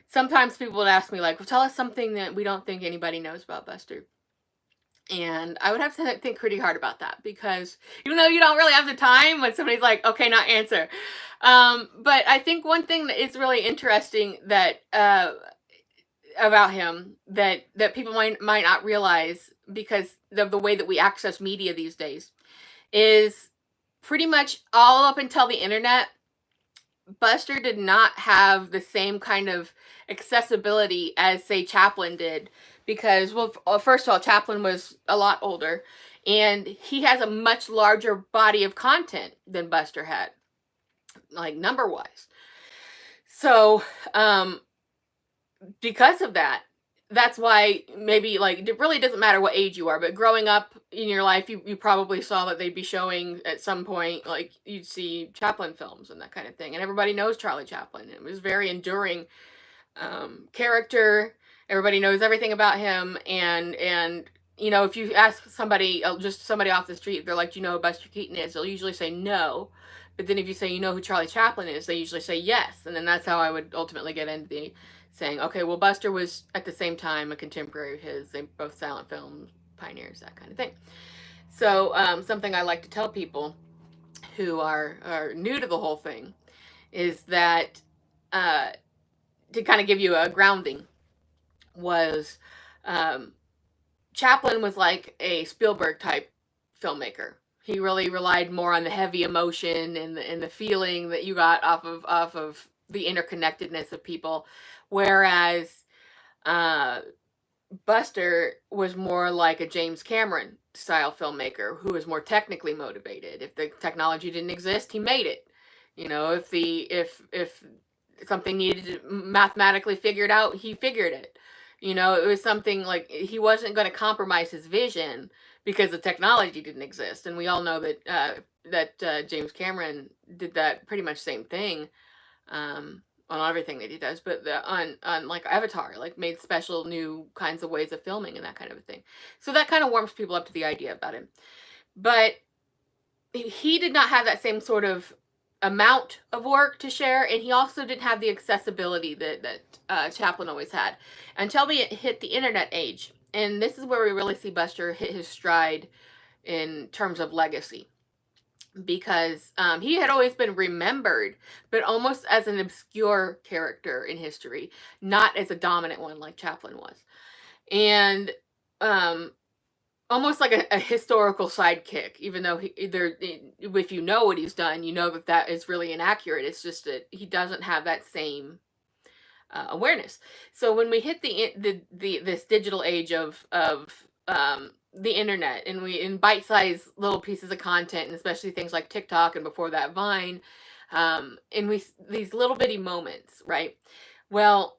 sometimes people would ask me, like, well, tell us something that we don't think anybody knows about Buster. And I would have to think pretty hard about that, because even though you don't really have the time, when somebody's like, okay, not answer. But I think one thing that is really interesting that about him that people might not realize, because of the way that we access media these days, is pretty much all up until the internet, Buster did not have the same kind of accessibility as, say, Chaplin did, because, well, first of all, Chaplin was a lot older, and he has a much larger body of content than Buster had, like number-wise. So, because of that, that's why maybe, like, it really doesn't matter what age you are, but growing up in your life, you probably saw that they'd be showing at some point, like, you'd see Chaplin films and that kind of thing, and everybody knows Charlie Chaplin. It was very enduring character. Everybody knows everything about him, and if you ask somebody, just somebody off the street, they're like, do you know who Buster Keaton is? They'll usually say no. But then if you say, you know who Charlie Chaplin is, they usually say yes. And then that's how I would ultimately get into the saying, okay, well, Buster was at the same time a contemporary of his. They both silent film pioneers, that kind of thing. So something I like to tell people who are new to the whole thing is that to kind of give you a grounding, was Chaplin was like a Spielberg type filmmaker. He really relied more on the heavy emotion and the feeling that you got off of the interconnectedness of people, whereas uh, Buster was more like a James Cameron style filmmaker who was more technically motivated. If the technology didn't exist, he made it. If something needed to mathematically figured out, he figured it. It was something like he wasn't going to compromise his vision because the technology didn't exist. And we all know that James Cameron did that pretty much same thing. On everything that he does, but on like Avatar, like made special new kinds of ways of filming and that kind of a thing. So that kind of warms people up to the idea about him. But he did not have that same sort of amount of work to share, and he also didn't have the accessibility that Chaplin always had until we hit the internet age. And this is where we really see Buster hit his stride in terms of legacy, because he had always been remembered, but almost as an obscure character in history, not as a dominant one like Chaplin was. And almost like a historical sidekick, even though if you know what he's done, you know that is really inaccurate. It's just that he doesn't have that same awareness. So when we hit this digital age of the internet, and we in bite-sized little pieces of content, and especially things like TikTok and before that Vine, and these little bitty moments, right? Well,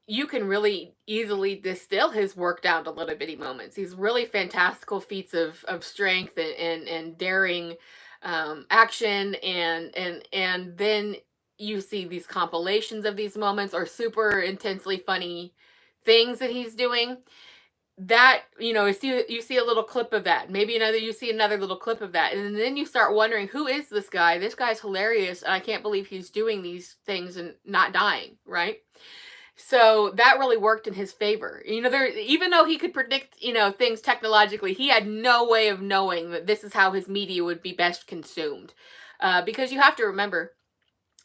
you can really easily distill his work down to little bitty moments. These really fantastical feats of strength and daring action, and then you see these compilations of these moments or super intensely funny things that he's doing. That, you see a little clip of that, maybe you see another little clip of that, and then you start wondering, who is this guy? This guy's hilarious, and I can't believe he's doing these things and not dying, right? So that really worked in his favor. Even though he could predict, things technologically, he had no way of knowing that this is how his media would be best consumed. Because you have to remember,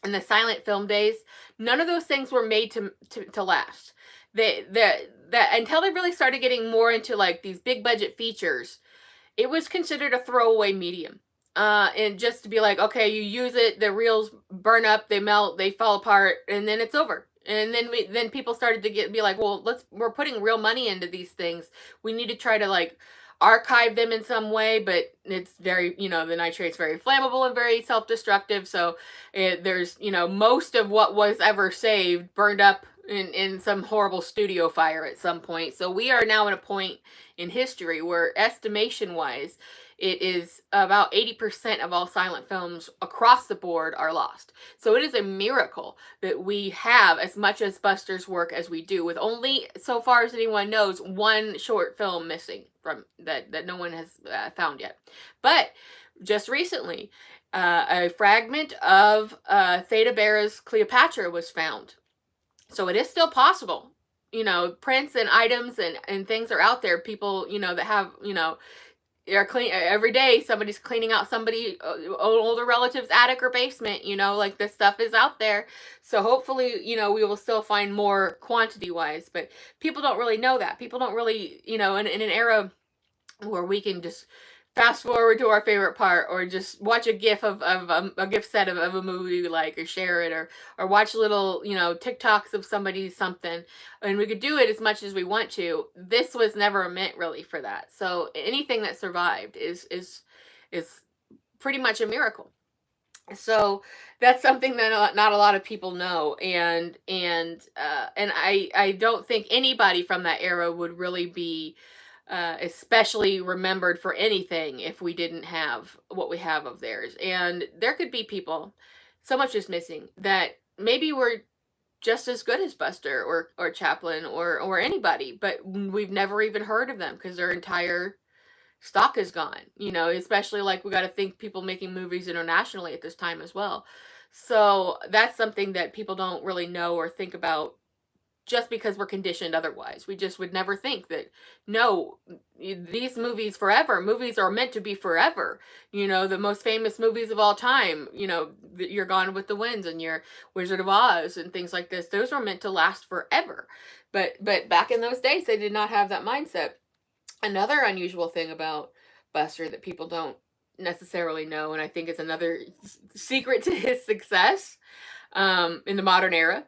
in the silent film days, none of those things were made to last. That until they really started getting more into like these big budget features, it was considered a throwaway medium. And just to be like, okay, you use it, the reels burn up, they melt, they fall apart, and then it's over. And then people started to be like, well, we're putting real money into these things. We need to try to like archive them in some way, but it's very, the nitrate's very flammable and very self-destructive. So there's, most of what was ever saved burned up in some horrible studio fire at some point. So we are now at a point in history where, estimation wise, it is about 80% of all silent films across the board are lost. So it is a miracle that we have as much as Buster's work as we do, with only, so far as anyone knows, one short film missing from that no one has found yet. But just recently, a fragment of Theda Bera's Cleopatra was found. So it is still possible. Prints and items and things are out there. People, that have, are clean every day. Somebody's cleaning out somebody older relative's attic or basement. Like this stuff is out there. So hopefully, we will still find more quantity wise. But people don't really know that. People don't really, in an era where we can just fast forward to our favorite part, or just watch a gif of a gif set of a movie we like, or share it, or watch little TikToks of somebody's something, and we could do it as much as we want to. This was never meant really for that. So anything that survived is pretty much a miracle. So that's something that not a lot of people know, and I don't think anybody from that era would really be especially remembered for anything if we didn't have what we have of theirs. And there could be people, so much is missing, that maybe were just as good as Buster or Chaplin or anybody, but we've never even heard of them because their entire stock is gone. Especially like we got to think people making movies internationally at this time as well. So that's something that people don't really know or think about, just because we're conditioned otherwise. We just would never think that, no, these movies are meant to be forever. The most famous movies of all time, your Gone with the Winds and your Wizard of Oz and things like this, those were meant to last forever. But back in those days, they did not have that mindset. Another unusual thing about Buster that people don't necessarily know, and I think it's another secret to his success in the modern era,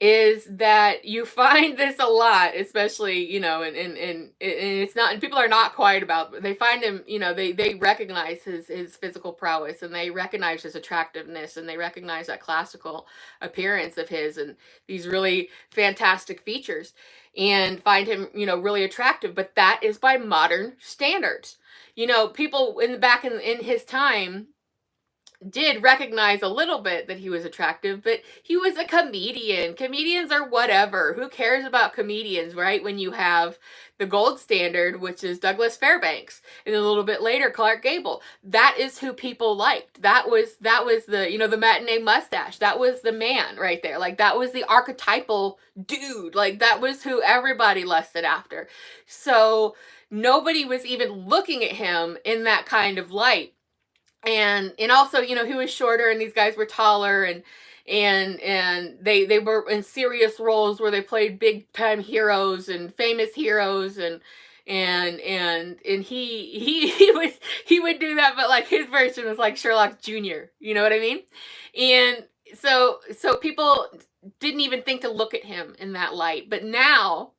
is that you find this a lot, especially, and it's not, and people are not quiet about, they find him, they recognize his physical prowess, and they recognize his attractiveness, and they recognize that classical appearance of his, and these really fantastic features, and find him, really attractive. But that is by modern standards. People in his time did recognize a little bit that he was attractive, but he was a comedian. Comedians are whatever. Who cares about comedians, right? When you have the gold standard, which is Douglas Fairbanks, and a little bit later Clark Gable. That is who people liked. That was the, the matinee mustache. That was the man right there. Like, that was the archetypal dude. Like, that was who everybody lusted after. So nobody was even looking at him in that kind of light. And also, he was shorter, and these guys were taller, and they were in serious roles where they played big time heroes and famous heroes, and he would do that, but like his version was like Sherlock Jr. You know what I mean? And so people didn't even think to look at him in that light. But now,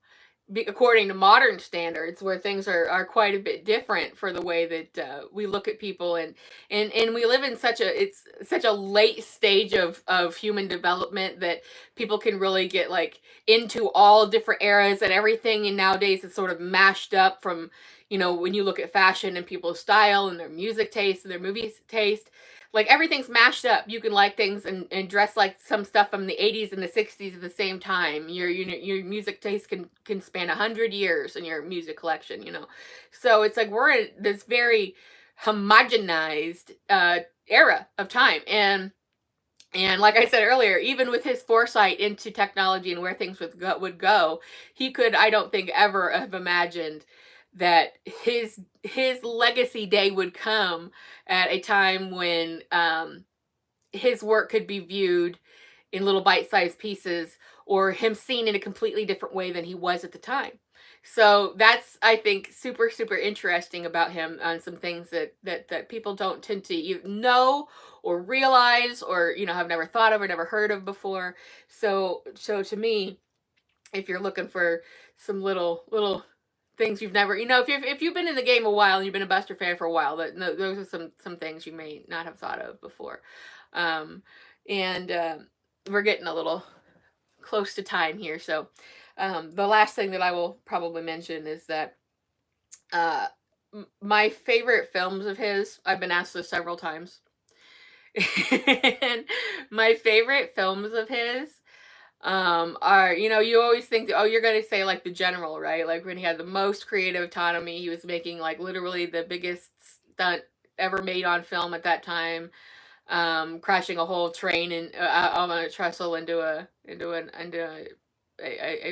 according to modern standards, where things are quite a bit different for the way that we look at people, and we live in such a late stage of human development, that people can really get like into all different eras and everything, and nowadays it's sort of mashed up from, when you look at fashion and people's style and their music taste and their movie taste. Like, everything's mashed up. You can like things and dress like some stuff from the 80s and the 60s at the same time. Your music taste can span 100 years in your music collection, So it's like we're in this very homogenized era of time. And like I said earlier, even with his foresight into technology and where things would go, he could, I don't think, ever have imagined that his legacy day would come at a time when his work could be viewed in little bite-sized pieces, or him seen in a completely different way than he was at the time. So that's, I think, super, super interesting about him, on some things that people don't tend to even know or realize, or, have never thought of or never heard of before. So to me, if you're looking for some little things you've never, if you've been in the game a while and you've been a Buster fan for a while, those are some things you may not have thought of before. We're getting a little close to time here, so the last thing that I will probably mention is that my favorite films of his, I've been asked this several times, and my favorite films of his are, you always think, oh, you're going to say like The General, right? Like, when he had the most creative autonomy, he was making like literally the biggest stunt ever made on film at that time, crashing a whole train on a trestle into a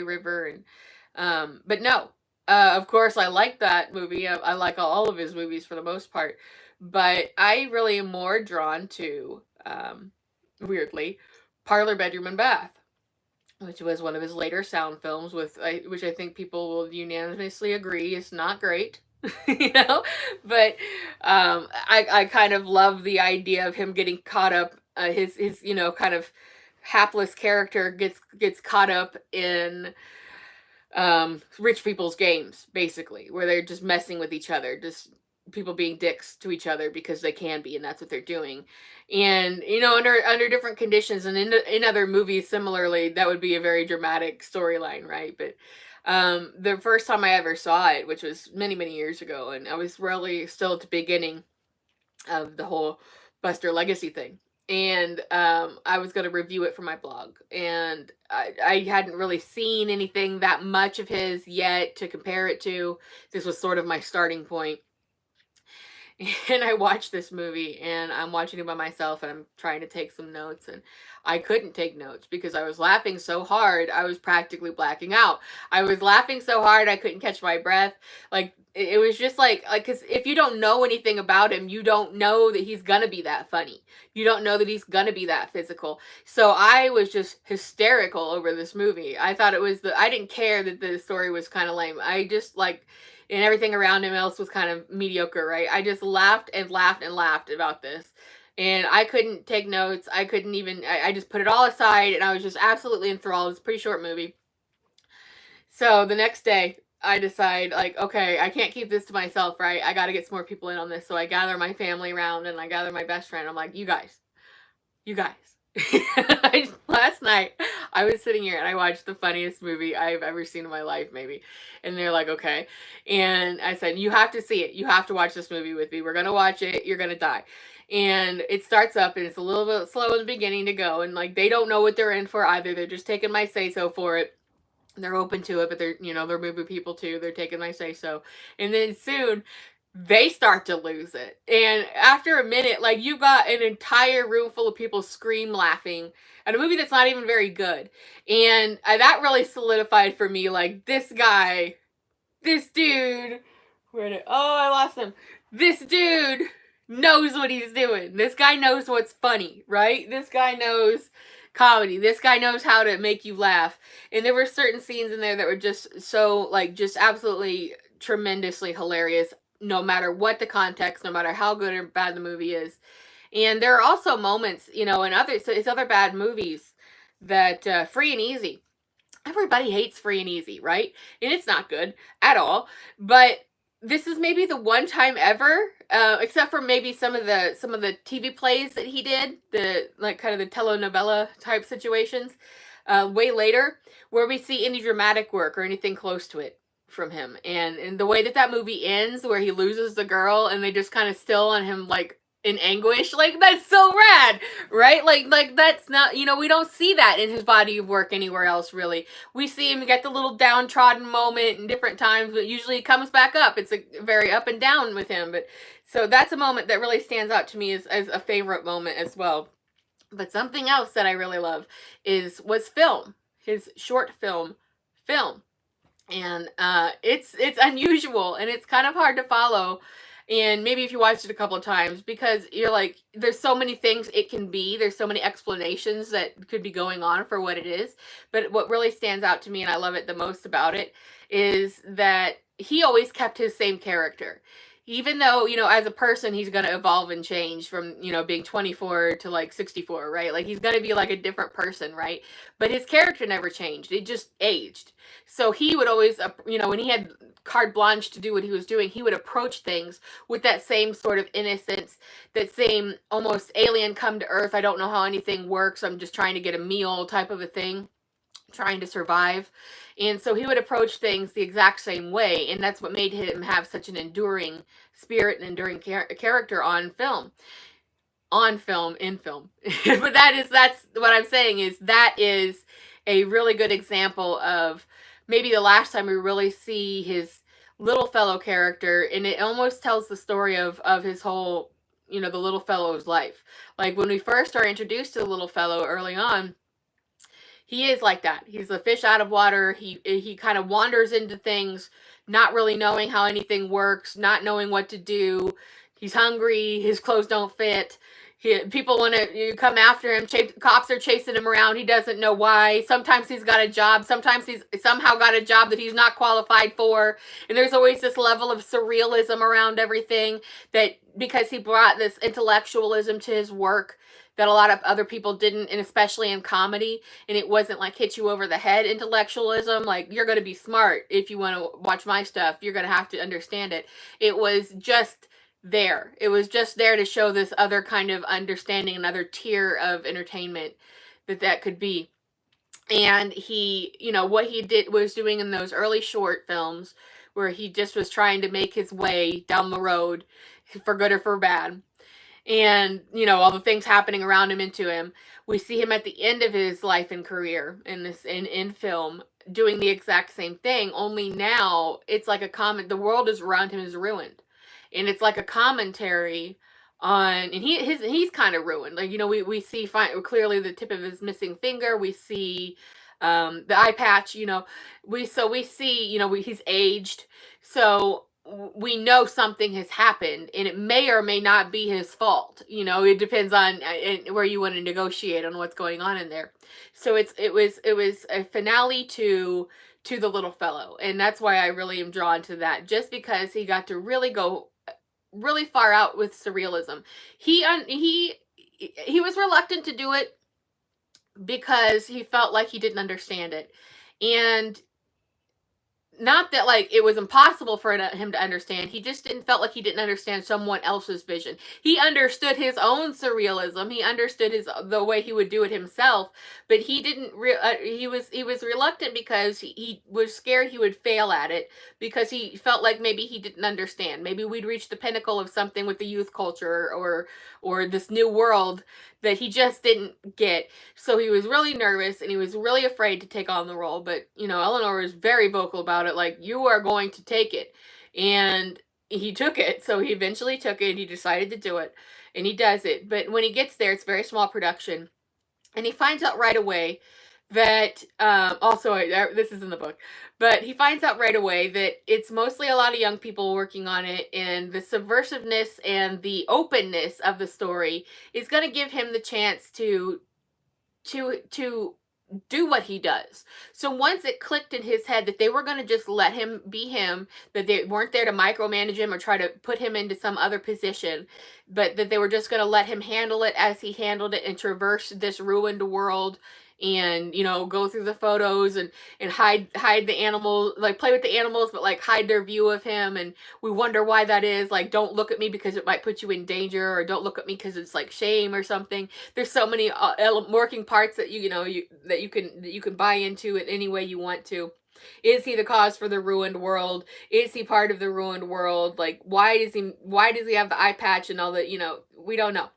river. And but no, of course I like that movie. I like all of his movies for the most part, but I really am more drawn to, weirdly, Parlor, Bedroom, and Bath, which was one of his later sound films, which I think people will unanimously agree is not great. But I kind of love the idea of him getting caught up, his kind of hapless character gets caught up in rich people's games, basically, where they're just messing with each other, just people being dicks to each other because they can be, and that's what they're doing. And under different conditions, and in other movies similarly, that would be a very dramatic storyline, right? But the first time I ever saw it, which was many, many years ago, and I was really still at the beginning of the whole Buster Legacy thing, and I was going to review it for my blog, and I hadn't really seen anything that much of his yet to compare it to. This was sort of my starting point. And I watched this movie, and I'm watching it by myself, and I'm trying to take some notes, and I couldn't take notes because I was laughing so hard I was practically blacking out. I was laughing so hard I couldn't catch my breath. Like, it was just like, because if you don't know anything about him, you don't know that he's gonna be that funny. You don't know that he's gonna be that physical. So I was just hysterical over this movie. I thought I didn't care that the story was kind of lame. I just, like, and everything around him else was kind of mediocre, right? I just laughed and laughed and laughed about this. And I couldn't take notes. I couldn't even, I just put it all aside and I was just absolutely enthralled. It's a pretty short movie. So the next day, I decide, like, okay, I can't keep this to myself, right? I got to get some more people in on this. So I gather my family around and I gather my best friend. I'm like, you guys. Last night, I was sitting here and I watched the funniest movie I've ever seen in my life, maybe. And they're like, okay. And I said, you have to see it. You have to watch this movie with me. We're going to watch it. You're going to die. And it starts up and it's a little bit slow in the beginning to go. And like, they don't know what they're in for either. They're just taking my say so for it. They're open to it, but they're, they're movie people too. They're taking my say so. And then soon they start to lose it. And after a minute, like, you got an entire room full of people scream laughing at a movie that's not even very good. And that really solidified for me, like, this guy, this dude, I lost him. This dude knows what he's doing. This guy knows what's funny, right? This guy knows comedy. This guy knows how to make you laugh. And there were certain scenes in there that were just so, like, just absolutely tremendously hilarious, no matter what the context, no matter how good or bad the movie is. And there are also moments, in other bad movies that Free and Easy. Everybody hates Free and Easy, right? And it's not good at all. But this is maybe the one time ever, except for maybe some of the TV plays that he did, the, like, kind of the telenovela type situations, way later, where we see any dramatic work or anything close to it from him. And the way that movie ends, where he loses the girl and they just kind of still on him, like, in anguish, like, that's so rad, right? Like that's not, we don't see that in his body of work anywhere else, really. We see him get the little downtrodden moment in different times, but usually it comes back up. It's a very up and down with him. But so that's a moment that really stands out to me as a favorite moment as well. But something else that I really love was film, his short film. And it's unusual and it's kind of hard to follow. And maybe if you watched it a couple of times, because you're like, there's so many things it can be. There's so many explanations that could be going on for what it is. But what really stands out to me, and I love it the most about it, is that he always kept his same character. Even though, as a person, he's going to evolve and change from, being 24 to like 64, right? Like, he's going to be like a different person, right? But his character never changed. It just aged. So he would always, when he had carte blanche to do what he was doing, he would approach things with that same sort of innocence, that same almost alien come to earth. I don't know how anything works. I'm just trying to get a meal type of a thing, trying to survive. And so he would approach things the exact same way, and that's what made him have such an enduring spirit and enduring character on film. In film. But that's what I'm saying, is that is a really good example of maybe the last time we really see his little fellow character, and it almost tells the story of his whole, the little fellow's life. Like, when we first are introduced to the little fellow early on, he is like that. He's a fish out of water. He kind of wanders into things, not really knowing how anything works, not knowing what to do. He's hungry. His clothes don't fit. People want to come after him. Cops are chasing him around. He doesn't know why. Sometimes he's got a job. Sometimes he's somehow got a job that he's not qualified for. And there's always this level of surrealism around everything, that because he brought this intellectualism to his work that a lot of other people didn't, and especially in comedy. And it wasn't like hit you over the head intellectualism, like, you're going to be smart if you want to watch my stuff. You're going to have to understand it. It was just there. It was just there to show this other kind of understanding, another tier of entertainment that could be. And he, what he was doing in those early short films, where he just was trying to make his way down the road, for good or for bad, and all the things happening around him into him, we see him at the end of his life and career in film doing the exact same thing, only now it's like the world is around him is ruined, and it's like a commentary on, and he's kind of ruined. Like, we see clearly the tip of his missing finger. We see the eye patch. We see he's aged. So we know something has happened, and it may or may not be his fault. It depends on where you want to negotiate on what's going on in there. So it was a finale to the little fellow, and that's why I really am drawn to that, just because he got to really go really far out with surrealism. He was reluctant to do it because he felt like he didn't understand it. And not that like it was impossible for him to understand, he just didn't felt like he didn't understand someone else's vision. He understood his own surrealism, he understood the way he would do it himself, but he didn't he was reluctant because he was scared he would fail at it, because he felt like maybe he didn't understand, maybe we'd reach the pinnacle of something with the youth culture, or this new world that he just didn't get. So he was really nervous, and he was really afraid to take on the role. But, Eleanor was very vocal about it, like, you are going to take it. And he took it. So he eventually took it. He decided to do it. And he does it. But when he gets there, it's very small production. And he finds out right away that, also, this is in the book, but he finds out right away that it's mostly a lot of young people working on it, and the subversiveness and the openness of the story is going to give him the chance to do what he does. So once it clicked in his head that they were going to just let him be him, that they weren't there to micromanage him or try to put him into some other position, but that they were just going to let him handle it as he handled it and traverse this ruined world, and go through the photos and hide the animals, like play with the animals, but like hide their view of him. And we wonder why that is, like, don't look at me because it might put you in danger, or don't look at me because it's like shame or something. There's so many working parts that that you can buy into it any way you want to. Is he the cause for the ruined world? Is he part of the ruined world? Like, why does he have the eye patch and all that? We don't know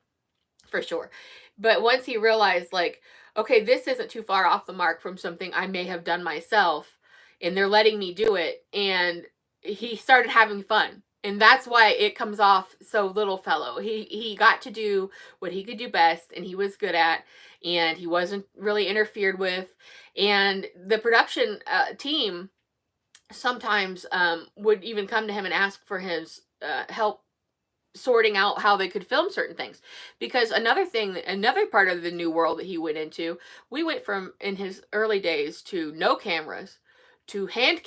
for sure. But once he realized, like, okay, this isn't too far off the mark from something I may have done myself, and they're letting me do it, and he started having fun. And that's why it comes off so little fellow. He got to do what he could do best, and he was good at, and he wasn't really interfered with. And the production team sometimes would even come to him and ask for his help sorting out how they could film certain things. Because another part of the new world that he went into, we went from, in his early days, to no cameras to hand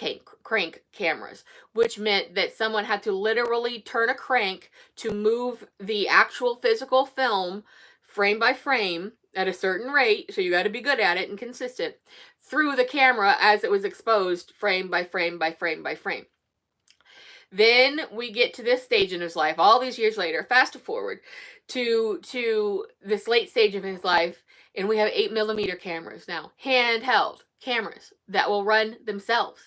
crank cameras, which meant that someone had to literally turn a crank to move the actual physical film frame by frame at a certain rate, so you got to be good at it and consistent, through the camera as it was exposed frame by frame by frame by frame. Then we get to this stage in his life, all these years later, fast forward to this late stage of his life, and we have 8mm cameras now, handheld cameras that will run themselves.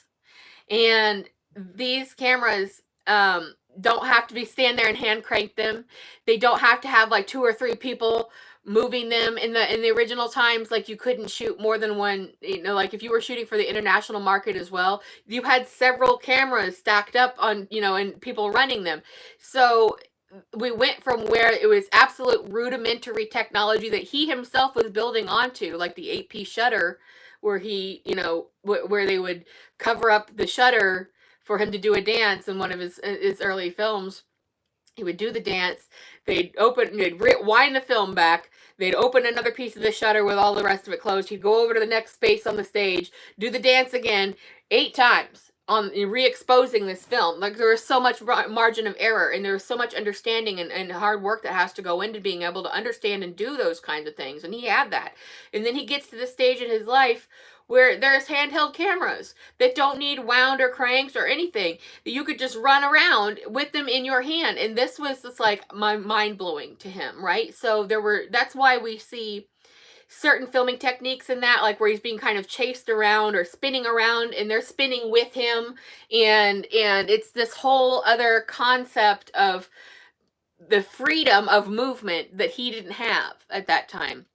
And these cameras don't have to be stand there and hand crank them. They don't have to have like 2 or 3 people moving them. In the original times, like, you couldn't shoot more than one, like if you were shooting for the international market as well, you had several cameras stacked up on, and people running them. So we went from where it was absolute rudimentary technology that he himself was building onto, like the 8P shutter, where he, where they would cover up the shutter for him to do a dance in one of his early films. He would do the dance, they'd wind the film back, they'd open another piece of the shutter with all the rest of it closed, he'd go over to the next space on the stage, do the dance again 8 times on re-exposing this film. Like, there was so much margin of error, and there was so much understanding and hard work that has to go into being able to understand and do those kinds of things, and he had that. And then he gets to this stage in his life where there's handheld cameras that don't need wound or cranks or anything, that you could just run around with them in your hand. And this was just like mind-blowing to him, right? So that's why we see certain filming techniques in that, like where he's being kind of chased around or spinning around, and they're spinning with him, and it's this whole other concept of the freedom of movement that he didn't have at that time.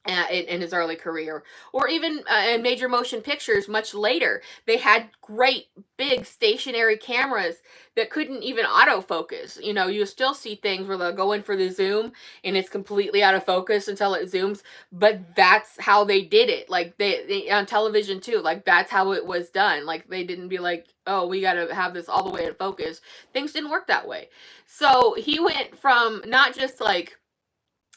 in his early career, or even in major motion pictures much later. They had great big stationary cameras that couldn't even autofocus. You know, you still see things where they'll go in for the zoom and it's completely out of focus until it zooms, but that's how they did it. Like they on television too, like that's how it was done. Like they didn't be like, oh, we got to have this all the way in focus. Things didn't work that way. So he went from not just like,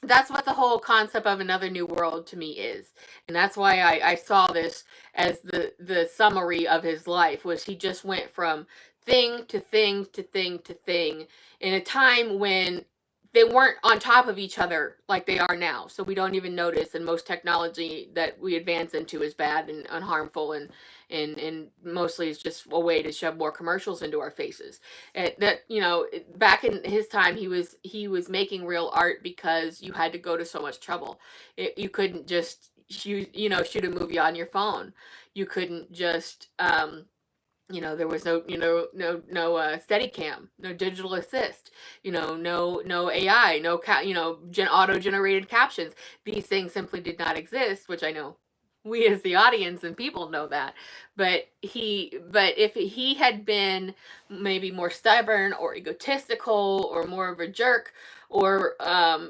that's what the whole concept of Another New World to me is. And that's why I saw this as the summary of his life, was he just went from thing to thing to thing to thing in a time when they weren't on top of each other like they are now. So we don't even notice, and most technology that we advance into is bad and harmful, and mostly it's just a way to shove more commercials into our faces. That, you know, back in his time, he was making real art because you had to go to so much trouble. You couldn't just shoot a movie on your phone. You couldn't just there was no steady cam, no digital assist, no AI, auto generated captions. These things simply did not exist, which I know we as the audience and people know that. But if he had been maybe more stubborn or egotistical or more of a jerk, or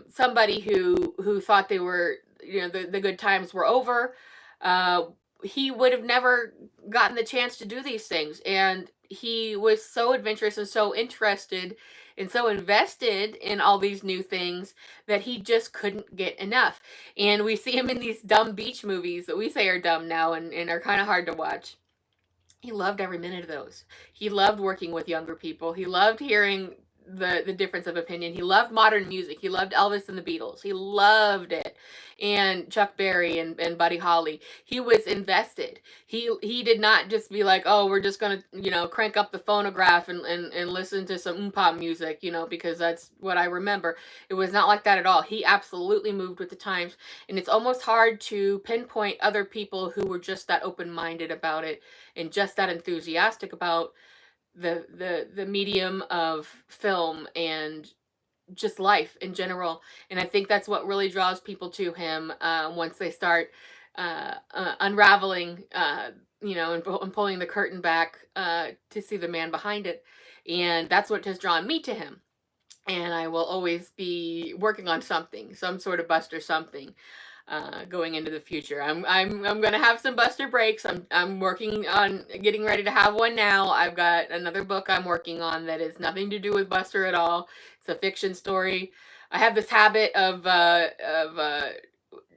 somebody who thought they were, the good times were over, uh, he would have never gotten the chance to do these things. And he was so adventurous and so interested and so invested in all these new things that he just couldn't get enough. And we see him in these dumb beach movies that we say are dumb now, and are kind of hard to watch. He loved every minute of those. He loved working with younger people. He loved hearing the difference of opinion. He loved modern music. He loved Elvis and the Beatles. He loved it. And Chuck Berry and Buddy Holly. He was invested. He did not just be like, oh, we're just gonna, crank up the phonograph and listen to some pop music, because that's what I remember. It was not like that at all. He absolutely moved with the times. And it's almost hard to pinpoint other people who were just that open-minded about it and just that enthusiastic about the medium of film and just life in general. And I think that's what really draws people to him, once they start unraveling, and pulling the curtain back, to see the man behind it. And that's what has drawn me to him. And I will always be working on something, some sort of Buster something, going into the future. I'm gonna have some Buster breaks. I'm working on getting ready to have one now. I've got another book I'm working on that is nothing to do with Buster at all. It's a fiction story. I have this habit of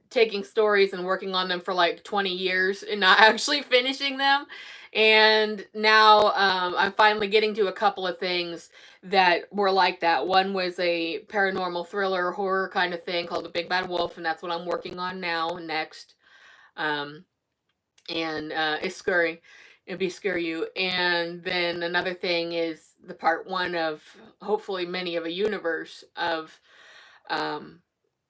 taking stories and working on them for like 20 years and not actually finishing them. And now I'm finally getting to a couple of things that were like that. One was a paranormal thriller horror kind of thing called The Big Bad Wolf, and that's what I'm working on now next. Um, and it's scary. It'll be scary you. And then another thing is the part one of hopefully many of a universe of a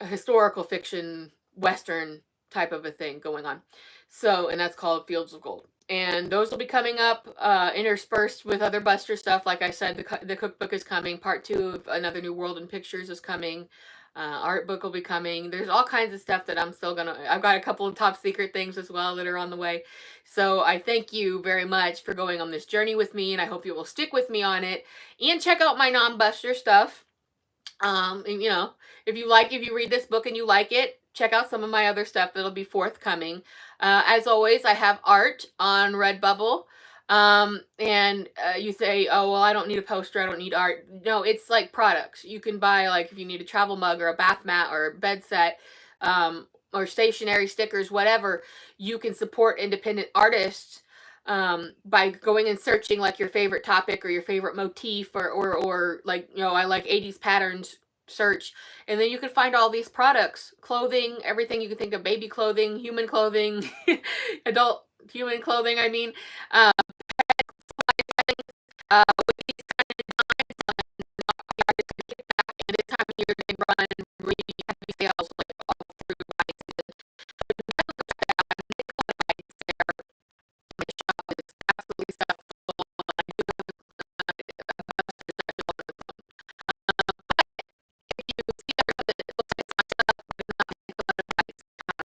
historical fiction Western type of a thing going on. So, and that's called Fields of Gold. And those will be coming up, interspersed with other Buster stuff. Like I said, the cookbook is coming. Part 2 of Another New World in Pictures is coming. Art book will be coming. There's all kinds of stuff that I'm still gonna. I've got a couple of top secret things as well that are on the way. So I thank you very much for going on this journey with me, and I hope you will stick with me on it and check out my non-Buster stuff. And, if you read this book and you like it, check out some of my other stuff that'll be forthcoming. As always, I have art on Redbubble. And you say, oh, well, I don't need a poster, I don't need art. No, it's like products. You can buy, like, if you need a travel mug or a bath mat or a bed set, or stationery, stickers, whatever, you can support independent artists, by going and searching like your favorite topic or your favorite motif, or like, I like 80s patterns, search, and then you can find all these products, clothing, everything you can think of, baby clothing, human clothing, adult human clothing, I mean, with these kind of designs, the artists can kick back, and this time of year they run really heavy sales, like all through my season. But never look at that. Nicolette is there. My shop is absolutely stuffed full, and I do have a Buster special on the phone. But if you see everything that looks like it's not stuff, but it's not Nicolette, it's kind